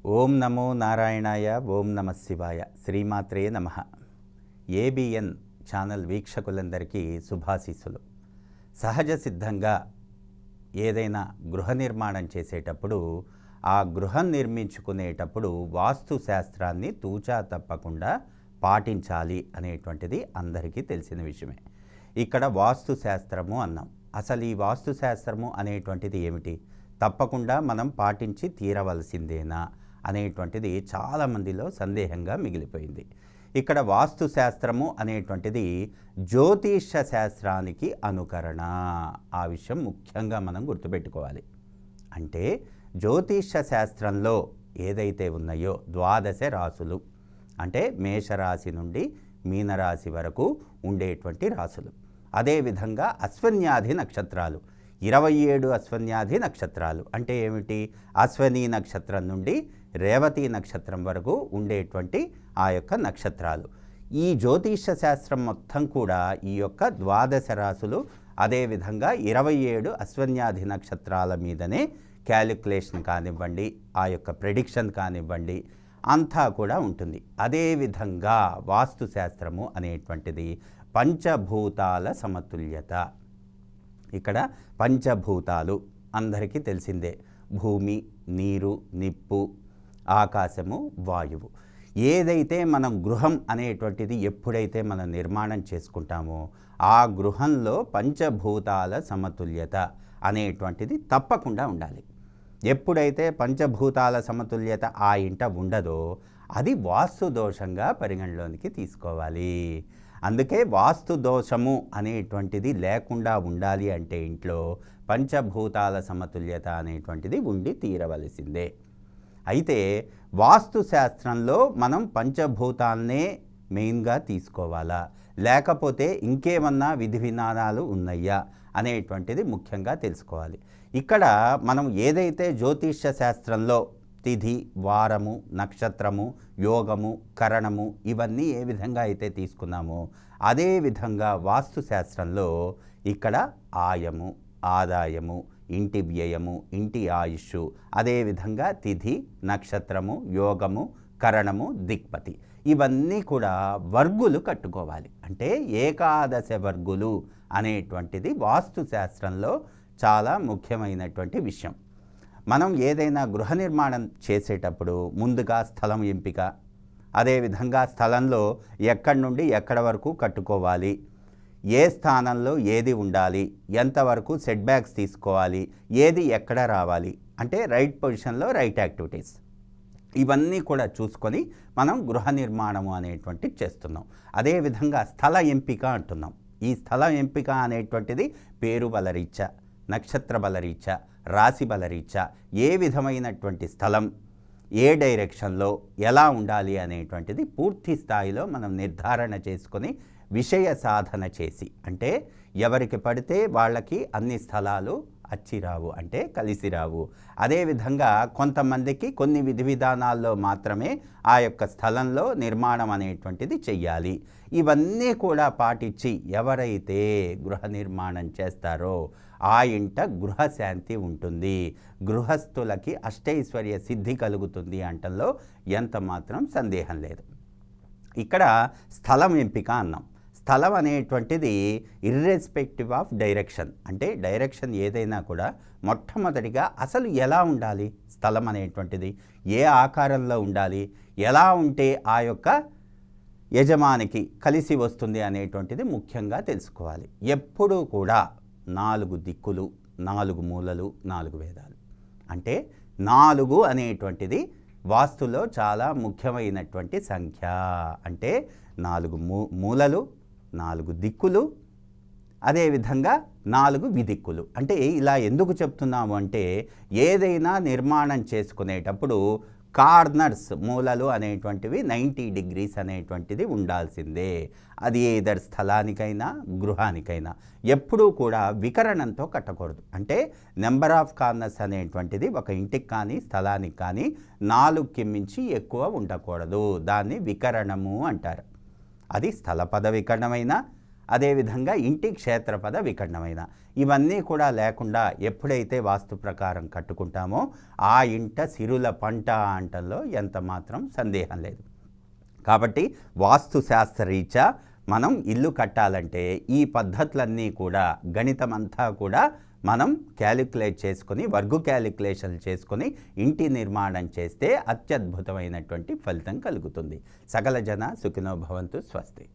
ఓం నమో నారాయణాయ, ఓం నమ శివాయ, శ్రీమాత్రే నమ. ఏబిఎన్ ఛానల్ వీక్షకులందరికీ శుభాశీస్సులు. సహజ సిద్ధంగా ఏదైనా గృహ నిర్మాణం చేసేటప్పుడు ఆ గృహం నిర్మించుకునేటప్పుడు వాస్తు శాస్త్రాన్ని తూచా తప్పకుండా పాటించాలి అనేటువంటిది అందరికీ తెలిసిన విషయమే. ఇక్కడ వాస్తు శాస్త్రము అన్నాం. అసలు ఈ వాస్తు శాస్త్రము అనేటువంటిది ఏమిటి, తప్పకుండా మనం పాటించి తీరవలసిందేనా అనేటువంటిది చాలామందిలో సందేహంగా మిగిలిపోయింది. ఇక్కడ వాస్తు శాస్త్రము అనేటువంటిది జ్యోతిష శాస్త్రానికి అనుకరణ. ఆ విషయం ముఖ్యంగా మనం గుర్తుపెట్టుకోవాలి. అంటే జ్యోతిష శాస్త్రంలో ఏదైతే ఉన్నాయో 12 రాసులు, అంటే మేషరాశి నుండి మీనరాశి వరకు ఉండేటువంటి రాసులు, అదేవిధంగా అశ్వన్యాధి నక్షత్రాలు 27 అశ్వన్యాధి నక్షత్రాలు అంటే ఏమిటి, అశ్వని నక్షత్రం నుండి రేవతి నక్షత్రం వరకు ఉండేటువంటి ఆ యొక్క నక్షత్రాలు. ఈ జ్యోతిష శాస్త్రం మొత్తం కూడా ఈ యొక్క 12 రాసులు, అదేవిధంగా 27 అశ్వన్యాధి నక్షత్రాల మీదనే క్యాలిక్యులేషన్ కానివ్వండి, ఆ యొక్క ప్రెడిక్షన్ కానివ్వండి, అంతా కూడా ఉంటుంది. అదేవిధంగా వాస్తు శాస్త్రము అనేటువంటిది పంచభూతాల సమతుల్యత. ఇక్కడ పంచభూతాలు అందరికీ తెలిసిందే: భూమి, నీరు, నిప్పు, ఆకాశము, వాయువు. ఏదైతే మనం గృహం అనేటువంటిది ఎప్పుడైతే మనం నిర్మాణం చేసుకుంటామో ఆ గృహంలో పంచభూతాల సమతుల్యత అనేటువంటిది తప్పకుండా ఉండాలి. ఎప్పుడైతే పంచభూతాల సమతుల్యత ఆ ఇంట ఉండదో అది వాస్తు దోషంగా పరిగణలోనికి తీసుకోవాలి. అందుకే వాస్తు దోషము అనేటువంటిది లేకుండా ఉండాలి అంటే ఇంట్లో పంచభూతాల సమతుల్యత అనేటువంటిది ఉండి తీరవలసిందే. అయితే వాస్తు శాస్త్రంలో మనం పంచభూతాలనే మెయిన్గా తీసుకోవాలా, లేకపోతే ఇంకేమన్నా విధి విధానాలు ఉన్నాయా అనేటువంటిది ముఖ్యంగా తెలుసుకోవాలి. ఇక్కడ మనం ఏదైతే జ్యోతిష శాస్త్రంలో తిథి, వారము, నక్షత్రము, యోగము, కరణము ఇవన్నీ ఏ విధంగా అయితే తీసుకున్నామో అదే విధంగా వాస్తు శాస్త్రంలో ఇక్కడ ఆయము, ఆదాయము, ఇంటి వ్యయము, ఇంటి ఆయుష్, అదేవిధంగా తిథి, నక్షత్రము, యోగము, కరణము, దిక్పతి ఇవన్నీ కూడా వర్గులు కట్టుకోవాలి. అంటే ఏకాదశ వర్గులు అనేటువంటిది వాస్తు శాస్త్రంలో చాలా ముఖ్యమైనటువంటి విషయం. మనం ఏదైనా గృహ నిర్మాణం చేసేటప్పుడు ముందుగా స్థలం ఎంపిక, అదేవిధంగా స్థలంలో ఎక్కడి నుండి ఎక్కడ వరకు కట్టుకోవాలి, ఏ స్థానంలో ఏది ఉండాలి, ఎంతవరకు సెట్ బ్యాక్స్ తీసుకోవాలి, ఏది ఎక్కడ రావాలి, అంటే రైట్ పొజిషన్లో రైట్ యాక్టివిటీస్, ఇవన్నీ కూడా చూసుకొని మనం గృహ నిర్మాణము అనేటువంటిది చేస్తున్నాం. అదేవిధంగా స్థల ఎంపిక అంటున్నాం. ఈ స్థల ఎంపిక అనేటువంటిది పేరు బలరీత్యా, నక్షత్ర బలరీత్యా, రాశి బలరీత్యా ఏ విధమైనటువంటి స్థలం ఏ డైరెక్షన్లో ఎలా ఉండాలి అనేటువంటిది పూర్తి స్థాయిలో మనం నిర్ధారణ చేసుకొని విషయ సాధన చేసి, అంటే ఎవరికి పడితే వాళ్ళకి అన్ని స్థలాలు అచ్చిరావు, అంటే కలిసి రావు. అదేవిధంగా కొంతమందికి కొన్ని విధి విధానాల్లో మాత్రమే ఆ యొక్క స్థలంలో నిర్మాణం అనేటువంటిది చెయ్యాలి. ఇవన్నీ కూడా పాటించి ఎవరైతే గృహ నిర్మాణం చేస్తారో ఆ ఇంట గృహశాంతి ఉంటుంది, గృహస్థులకి అష్టైశ్వర్య సిద్ధి కలుగుతుంది అంటల్లో ఎంత మాత్రం సందేహం లేదు. ఇక్కడ స్థలం ఎంపిక అన్నాం. స్థలం అనేటువంటిది ఇర్రెస్పెక్టివ్ ఆఫ్ డైరెక్షన్, అంటే డైరెక్షన్ ఏదైనా కూడా మొట్టమొదటిగా అసలు ఎలా ఉండాలి, స్థలం అనేటువంటిది ఏ ఆకారంలో ఉండాలి, ఎలా ఉంటే ఆ యొక్క యజమానికి కలిసి వస్తుంది అనేటువంటిది ముఖ్యంగా తెలుసుకోవాలి. ఎప్పుడూ కూడా 4 దిక్కులు, 4 మూలలు, 4 వేదాలు, అంటే 4 అనేటువంటిది వాస్తులో చాలా ముఖ్యమైనటువంటి సంఖ్య. అంటే 4 మూలలు, 4 దిక్కులు, అదేవిధంగా 4 విదిక్కులు. అంటే ఇలా ఎందుకు చెప్తున్నాము అంటే ఏదైనా నిర్మాణం చేసుకునేటప్పుడు కార్నర్స్, మూలలు అనేటువంటివి 90 డిగ్రీస్ అనేటువంటిది ఉండాల్సిందే. అది ఏదర్ స్థలానికైనా గృహానికైనా ఎప్పుడూ కూడా వికరణంతో కట్టకూడదు. అంటే నెంబర్ ఆఫ్ కార్నర్స్ అనేటువంటిది ఒక ఇంటికి కానీ స్థలానికి కానీ 4కి మించి ఎక్కువ ఉండకూడదు. దాన్ని వికరణము అంటారు. అది స్థలపద వికరణమైనా, అదేవిధంగా ఇంటి క్షేత్రపద వికర్ణమైన ఇవన్నీ కూడా లేకుండా ఎప్పుడైతే వాస్తు ప్రకారం కట్టుకుంటామో ఆ ఇంట సిరుల పంట అంటల్లో ఎంత మాత్రం సందేహం లేదు. కాబట్టి వాస్తు శాస్త్రరీత్యా మనం ఇల్లు కట్టాలంటే ఈ పద్ధతులన్నీ కూడా గణితమంతా కూడా మనం క్యాలిక్యులేట్ చేసుకొని వర్గు క్యాలిక్యులేషన్లు చేసుకొని ఇంటి నిర్మాణం చేస్తే అత్యద్భుతమైనటువంటి ఫలితం కలుగుతుంది. సకల జన సుఖినో భవంతు. స్వస్తి.